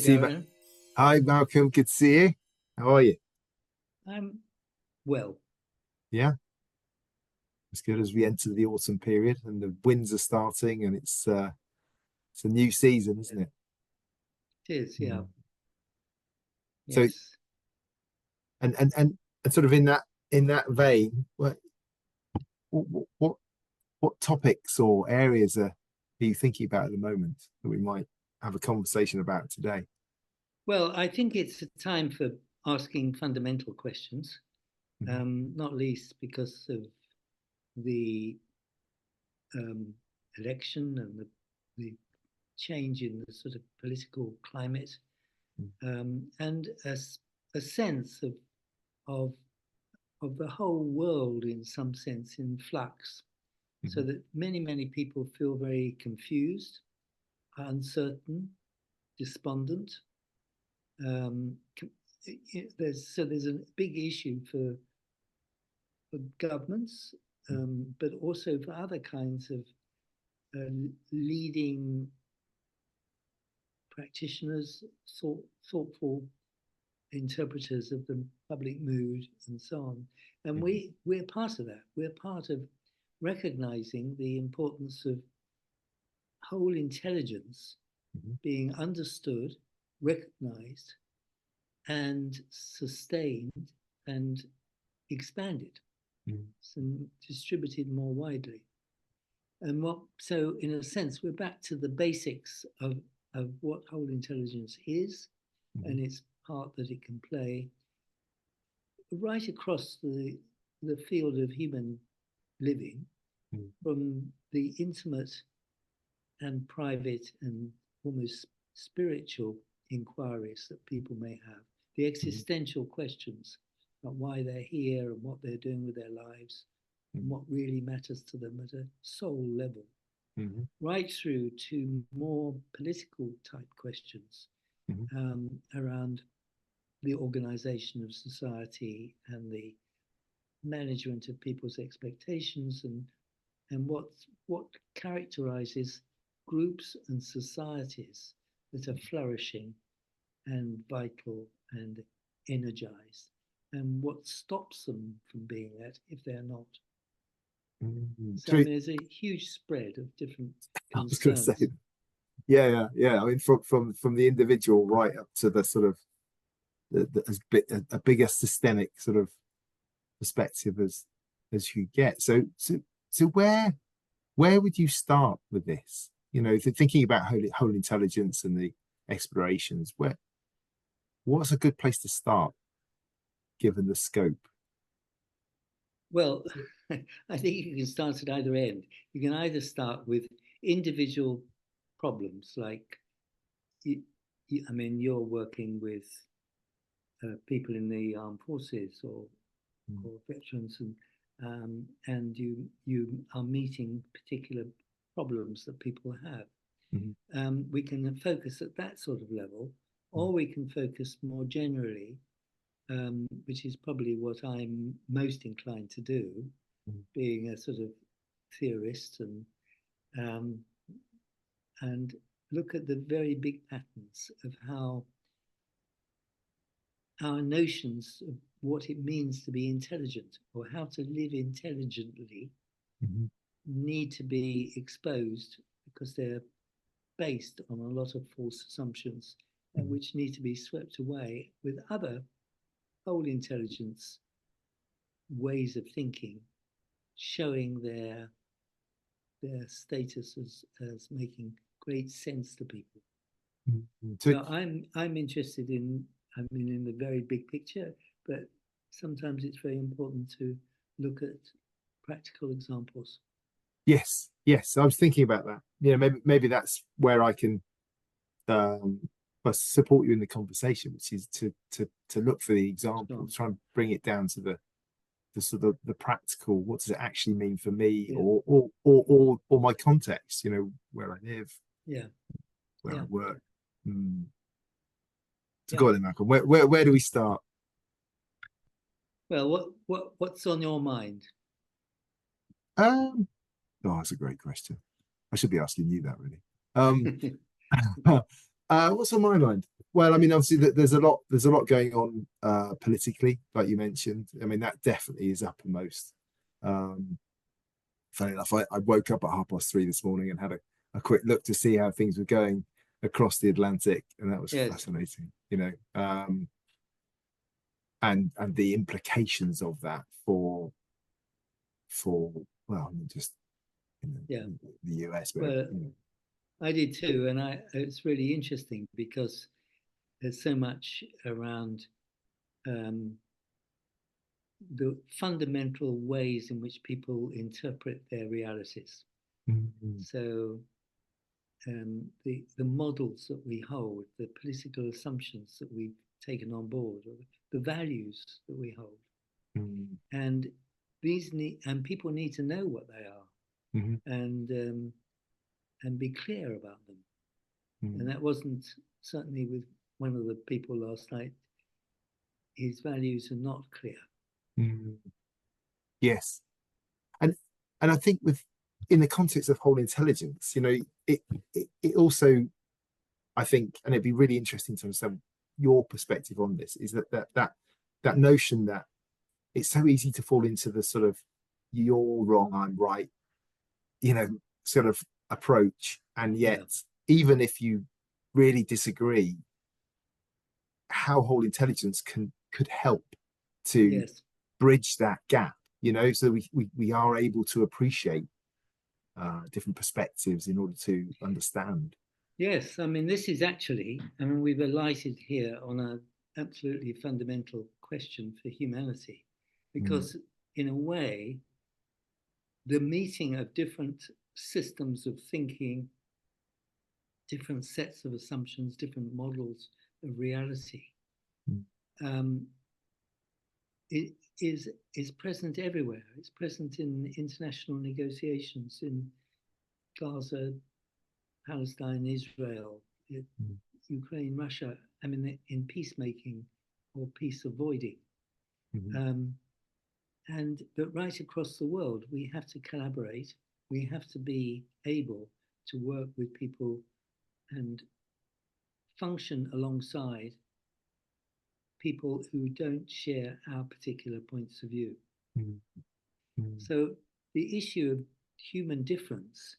Good to see you. Darren. Hi, Malcolm. Good to see you. How are you? I'm well. Yeah, it's good as we enter the autumn period and the winds are starting and it's a new season, isn't it? It is, yeah. Mm. So Yes. and sort of in that vein, what what topics or areas are you thinking about at the moment that we might have a conversation about today? Well, I think it's a time for asking fundamental questions, Mhm, not least because of the um, election and the change in the sort of political climate, and a sense of of the whole world in some sense in flux, so mhm, that many people feel very confused, uncertain, despondent. Um, there's a big issue for governments, but also for other kinds of leading practitioners, thoughtful interpreters of the public mood, and so on. And mhm, we're part of that. We're part of recognizing the importance of whole intelligence mhm, being understood, recognized, and sustained and expanded mhm, and distributed more widely. And so in a sense, we're back to the basics of what whole intelligence is mhm, and its part that it can play right across the field of human living, mhm, from the intimate and private and almost spiritual inquiries that people may have, the mhm, existential questions about why they're here and what they're doing with their lives, and what really matters to them at a soul level, mhm, right through to more political type questions mhm, around the organization of society and the management of people's expectations, and what characterizes groups and societies that are flourishing and vital and energized, and what stops them from being that if they're not. mhm. So I mean, there's a huge spread of different I was going to say, concerns. yeah. I mean, from the individual right up to the sort of a bigger systemic sort of perspective as you get. So where would you start with this? You know, thinking about whole intelligence and the explorations, what's a good place to start given the scope? Well, I think you can start at either end. You can either start with individual problems, like you, I mean, you're working with people in the armed forces or veterans, and you are meeting particular problems that people have. Mm-hmm. We can focus at that sort of level, or we can focus more generally, which is probably what I'm most inclined to do, being a sort of theorist, um, and look at the very big patterns of how our notions of what it means to be intelligent or how to live intelligently Mm-hmm. need to be exposed, because they're based on a lot of false assumptions, which need to be swept away with other whole intelligence ways of thinking, showing their status as making great sense to people. Mm-hmm. So So I'm interested in, I mean, in the very big picture, but sometimes it's very important to look at practical examples. yes, I was thinking about that. You know, maybe that's where I can um support you in the conversation, which is to look for the So examples, try and bring it down to the sort of the practical. What does it actually mean for me, yeah, or my context? You know, where I live, yeah, where I yeah, work. Mm. So yeah. go on, then, Malcolm. Where do we start? Well, what's on your mind? Um, oh, that's a great question. I should be asking you that really. Um, What's on my mind? Well, I mean, obviously, there's a lot going on politically, like you mentioned. I mean, that definitely is uppermost. Um, Funny enough, I woke up at 3:30 this morning and had a quick look to see how things were going across the Atlantic, and that was Yes, fascinating, and the implications of that for well, I mean, just yeah. the US, but Well, I did too, and it's really interesting because there's so much around um, the fundamental ways in which people interpret their realities. Mhm. So the models that we hold, the political assumptions that we've taken on board, or the values that we hold, Mhm. and people need to know what they are, Mhm. and be clear about them. And Mhm. that wasn't certainly with one of the people last night. His values are not clear. Mhm. Yes, and I think with in the context of whole intelligence, it also, I think, and it'd be really interesting to understand your perspective on this, is that notion that it's so easy to fall into the sort of you're wrong, I'm right, you know, sort of approach. And Yeah. yet, even if you really disagree, how whole intelligence could help to Yes. bridge that gap, so we are able to appreciate different perspectives in order to understand. Yes. I mean, this is actually, I mean, we've alighted here on a absolutely fundamental question for humanity, Mm, because in a way, the meeting of different systems of thinking, different sets of assumptions, different models of reality, mm, um, it is present everywhere. It's present in international negotiations in Gaza, Palestine, Israel, mm, Ukraine, Russia. I mean, in peacemaking or peace avoiding. mm, Um, but right across the world, we have to collaborate. We have to be able to work with people and function alongside people who don't share our particular points of view. mm, mm, So the issue of human difference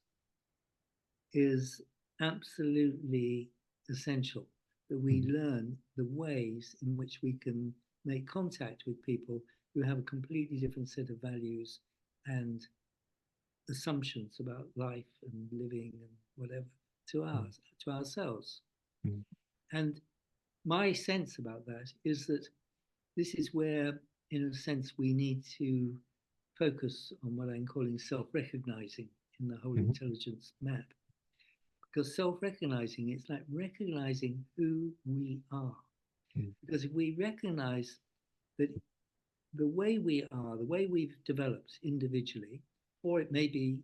is absolutely essential, that we mm, learn the ways in which we can make contact with people who have a completely different set of values and assumptions about life and living and whatever mm, to ourselves. mm, And my sense about that is that this is where, in a sense, we need to focus on what I'm calling self-recognizing in the whole mm, intelligence map. Because self-recognizing, it's like recognizing who we are. mm, Because if we recognize that the way we are, the way we've developed individually, or it may be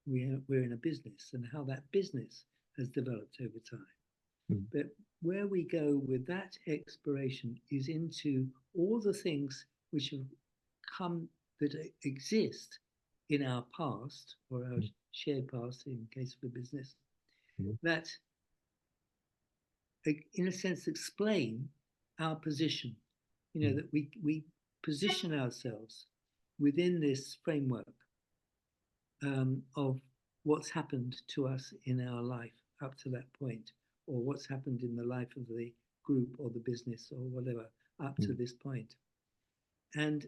we're in a business and how that business has developed over time. mm, But where we go with that exploration is into all the things which have come, that exist in our past or our mm, shared past in case of a business, mm, that in a sense explain our position. mm, That we position ourselves within this framework of what's happened to us in our life up to that point, or what's happened in the life of the group or the business or whatever up to mm, this point. And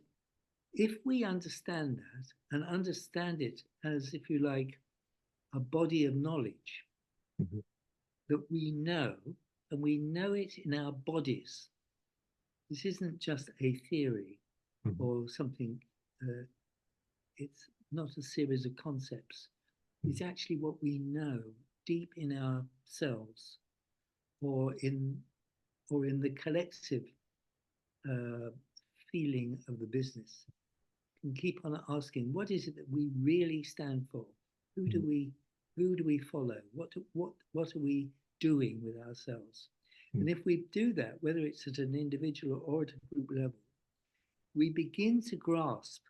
if we understand that and understand it as, if you like, a body of knowledge mm, that we know, and we know it in our bodies, this isn't just a theory mm, or something, it's not a series of concepts. It's actually what we know deep in ourselves, or in the collective uh, feeling of the business. And keep on asking, what is it that we really stand for? Who do mm, we who do we follow? What are we doing with ourselves? mm, And if we do that, whether it's at an individual or at a group level, we begin to grasp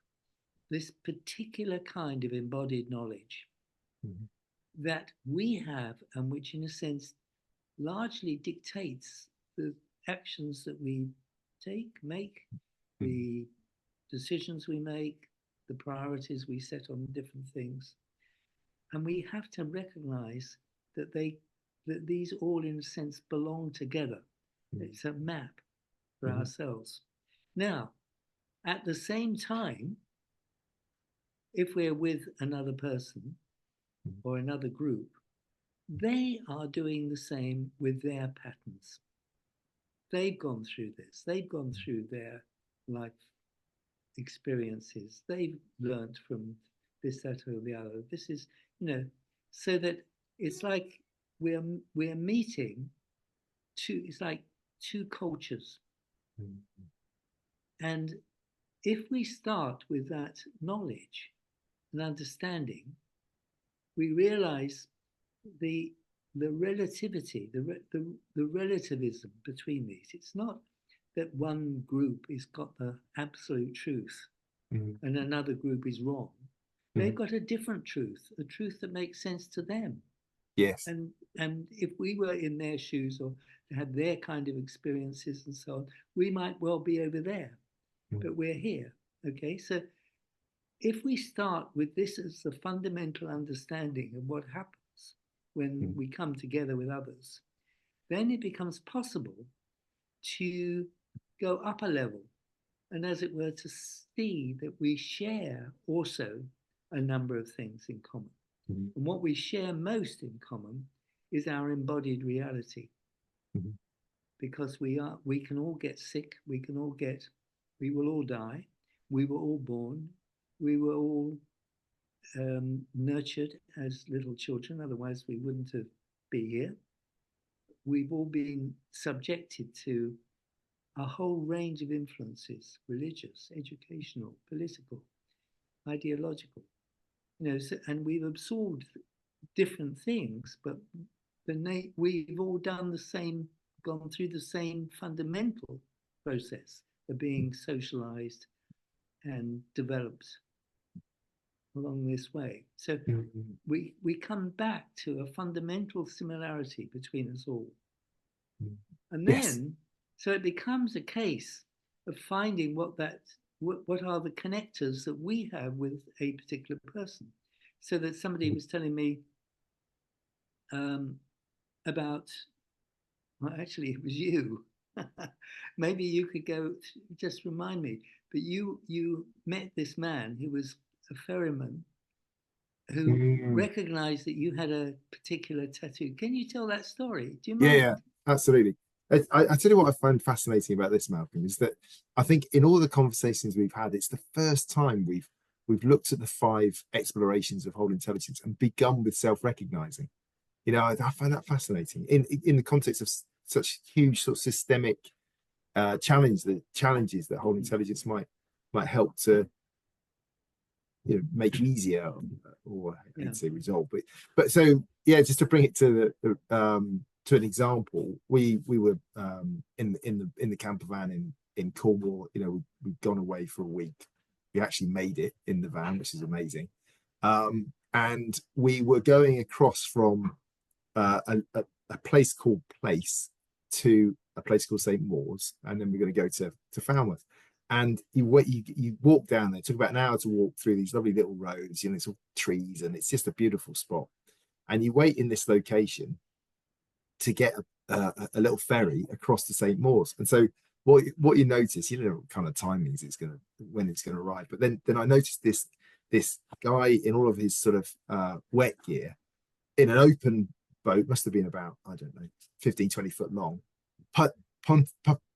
this particular kind of embodied knowledge mm, that we have, and which, in a sense, largely dictates the actions that we make, Mm. the decisions we make, the priorities we set on different things. And we have to recognize that these all, in a sense, belong together. It's a map for ourselves. Now, at the same time, if we're with another person or another group, they are doing the same with their patterns. They've gone through this. They've gone through their life experiences. They've learned from this, that, or the other. This is, so that it's like we're meeting it's like two cultures. And if we start with that knowledge and understanding, we realize the relativity, the relativism between these. It's not that one group has got the absolute truth and another group is wrong. They've got a different truth, a truth that makes sense to them. Yes. And if we were in their shoes or had their kind of experiences and so on, we might well be over there, but we're here. Okay, so if we start with this as the fundamental understanding of what happens when we come together with others, then it becomes possible to go up a level and, as it were, to see that we share also a number of things in common. And what we share most in common is our embodied reality. Because we can all get sick, we will all die, we were all born, we were all nurtured as little children, otherwise we wouldn't have been here. We've all been subjected to a whole range of influences, religious, educational, political, ideological, and we've absorbed different things, but we've all done gone through the same fundamental process of being socialized and developed along this way. So we come back to a fundamental similarity between us all. And then, so it becomes a case of finding what are the connectors that we have with a particular person. So that somebody was telling me about, well, actually it was you. Maybe you could go, just remind me, but you met this man who was a ferryman who recognized that you had a particular tattoo. Can you tell that story? Do you mind? Yeah, absolutely. I tell you what I find fascinating about this, Malcolm, is that I think in all the conversations we've had, it's the first time we've looked at the 5 explorations of whole intelligence and begun with self-recognizing. I find that fascinating in the context of such huge sort of systemic challenges that whole intelligence might help to make easier, or I'd say resolve. But so yeah, just to bring it to to an example, we were in the camper van in Cornwall. We'd gone away for a week. We actually made it in the van, which is amazing. And we were going across from a place called Place to a place called St. Maur's, and then we're going to go to Falmouth. And you walk down there. It took about an hour to walk through these lovely little roads, it's all trees, and it's just a beautiful spot. And you wait in this location to get a little ferry across to St. Maur's. And so what you notice, you don't know what kind of timings when it's going to arrive. But then I noticed this guy in all of his sort of wet gear in an open boat, must have been about, I don't know, 15, 20 foot long,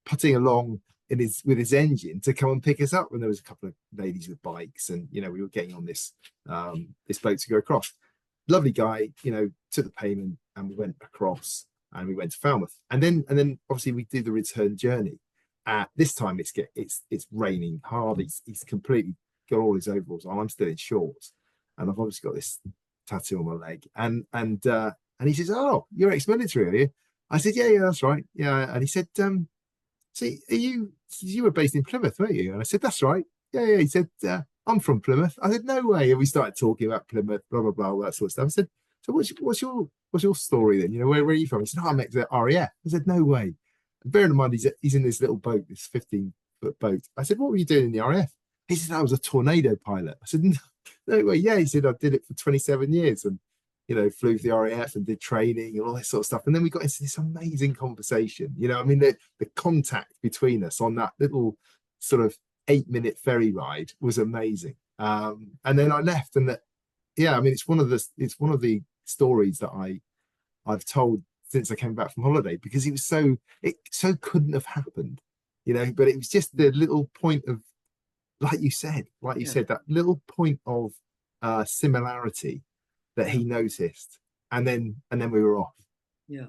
putting along with his engine to come and pick us up. And there was a couple of ladies with bikes, and we were getting on this boat to go across. Lovely guy, took the payment, and we went across, and we went to Falmouth, and then obviously we did the return journey. This time it's raining hard. He's completely got all his overalls on. I'm still in shorts, and I've obviously got this tattoo on my leg. And he says, "Oh, you're ex-military, are you?" I said, "Yeah, that's right. Yeah." And he said, "See, you were based in Plymouth, weren't you?" And I said, "That's right. Yeah." He said, "I'm from Plymouth." I said, "No way." And we started talking about Plymouth, blah blah blah, all that sort of stuff. I said, "So what's what's your story then? You know, where are you from? He said, oh, I'm ex RAF. I said, no way. And bearing in mind, he's in this little boat, this 15-foot boat. I said, what were you doing in the RAF? He said, I was a tornado pilot. I said, no, no way. Yeah, he said, I did it for 27 years and, you know, flew with the RAF and did training and all that sort of stuff. And then we got into this amazing conversation. You know, I mean, the contact between us on that little sort of 8-minute ferry ride was amazing. And then I left, and that, yeah, I mean, it's one of the stories that I've told since I came back from holiday, because it so couldn't have happened, you know, but it was just the little point of, like you Yeah, said, that little point of similarity that yeah, he noticed, and then we were off. yeah.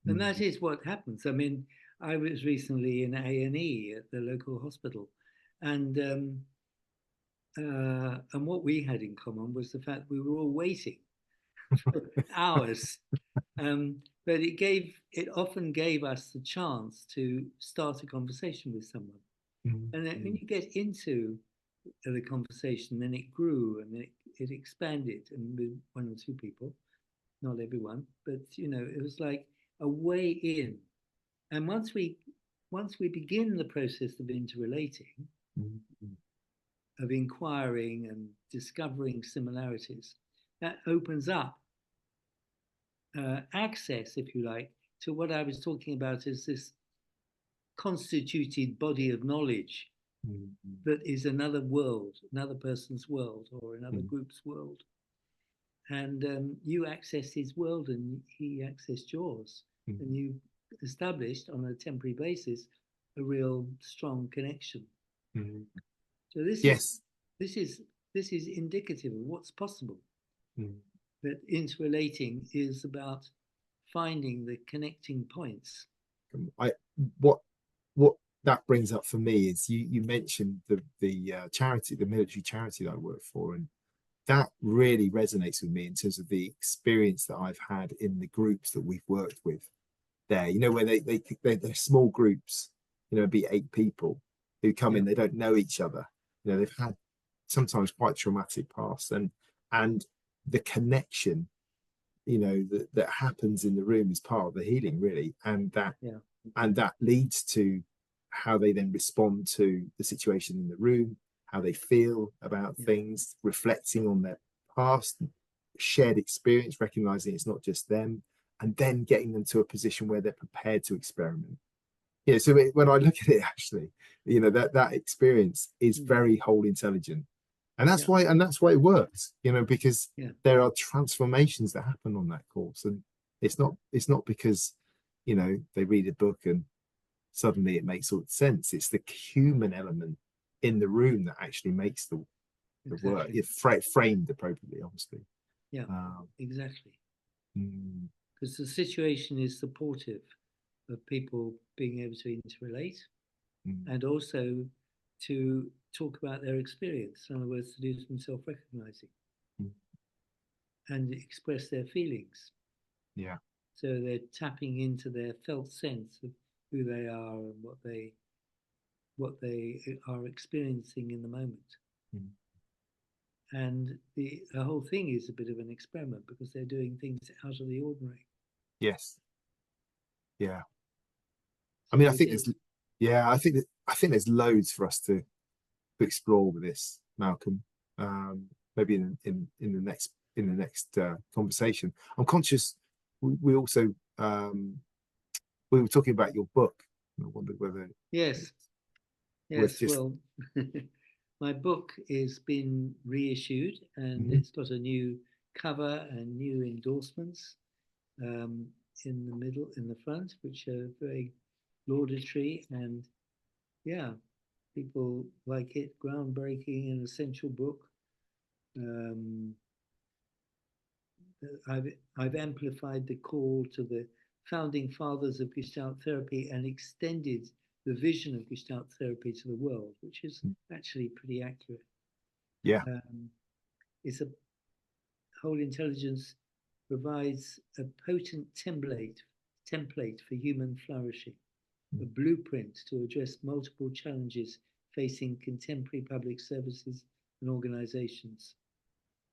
And that Mm, is what happens. I mean, I was recently in A&E at the local hospital, and what we had in common was the fact we were all waiting for hours. But it often gave us the chance to start a conversation with someone. mm, And then when mm, you get into the conversation, then it grew and it expanded, and with one or two people, not everyone, but you know, it was like a way in. And once we begin the process of interrelating, mm, mm, of inquiring and discovering similarities, that opens up access, if you like, to what I was talking about as this constituted body of knowledge mm, mm, that is another world, another person's world, or another mm, group's world. And you access his world and he accessed yours. mm. And you established on a temporary basis a real strong connection. Mm. So this is Yes. this is this is indicative of what's possible. Mm. That interrelating is about finding the connecting points. I what what that brings up for me is you mentioned the charity, the military charity that I work for, and that really resonates with me in terms of the experience that I've had in the groups that we've worked with there. You know, where they're small groups, you know, be 8 people who come Yeah, in, they don't know each other. You know, they've had sometimes quite traumatic past, and the connection, you know, that happens in the room is part of the healing, really, yeah, and that leads to how they then respond to the situation in the room, how they feel about yeah, things, reflecting on their past, shared experience, recognizing it's not just them, and then getting them to a position where they're prepared to experiment. Yeah, so when I look at it, actually, you know, that experience is mm, very whole intelligent, yeah, and that's why it works. You know, because yeah, there are transformations that happen on that course, and it's not because, you know, they read a book and suddenly it makes all sense. It's the human element in the room that actually makes the work. exactly. It's framed appropriately, obviously. Yeah, Um, exactly. mm, Because the situation is supportive of people being able to interrelate mm, and also to talk about their experience. In other words, to do some self recognizing mm, and express their feelings. yeah. So they're tapping into their felt sense of who they are and what they are experiencing in the moment. Mm, And the whole thing is a bit of an experiment because they're doing things out of the ordinary. yes. Yeah. I So mean, it is, yeah, I think there's loads for us to explore with this, Malcolm. Maybe in the next conversation. I'm conscious. We also we were talking about your book. I wondered whether yes, worth yes. just. Well, my book is been reissued and Mhm. it's got a new cover and new endorsements um, in the middle, in the front, which are very laudatory and yeah, people like it. Groundbreaking and essential book. Um, I've amplified the call to the founding fathers of Gestalt therapy and extended the vision of Gestalt therapy to the world, which is actually pretty accurate. Yeah. Um, it's a whole intelligence provides a potent template for human flourishing, a blueprint to address multiple challenges facing contemporary public services and organizations.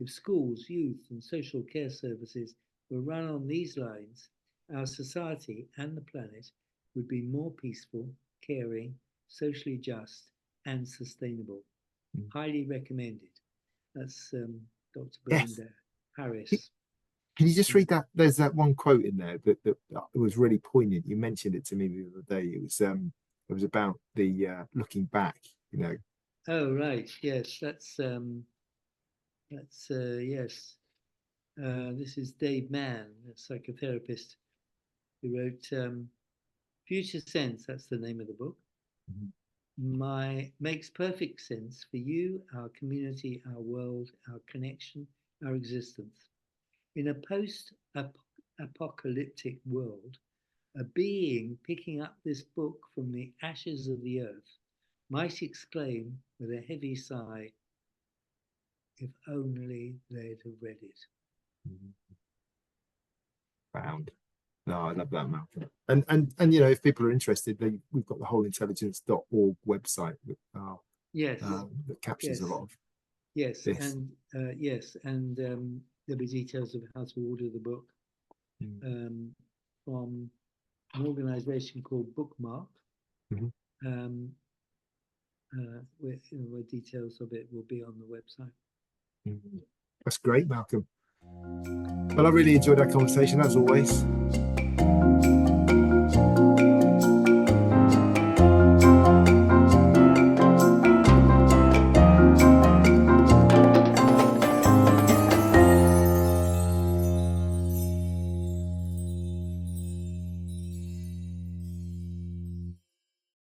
If schools, youth, and social care services were run on these lines, our society and the planet would be more peaceful, caring, socially just, and sustainable. Mm. Highly recommended. That's Dr. Yes. Belinda Harris. Can you just Yeah. read that? There's that one quote in there that was really poignant. You mentioned it to me the other day. It was about the looking back, you know. Oh, right. Yes, yes. This is Dave Mann, a psychotherapist, who wrote Future Sense. That's the name of the book. Mhm. Makes perfect sense for you, our community, our world, our connection, our existence. In a post-apocalyptic world, a being picking up this book from the ashes of the earth might exclaim with a heavy sigh, if only they'd have read it. Found. No, I love that, Malcolm. And you know, if people are interested, we've got the wholeintelligence.org website Yes, that captures a yes, lot of yes, this. and there'll be details of how to order the book Mm. from an organization called Bookmark, Mhm. um, where details of it will be on the website. Mhm. That's great, Malcolm. Well, I really enjoyed our conversation as always.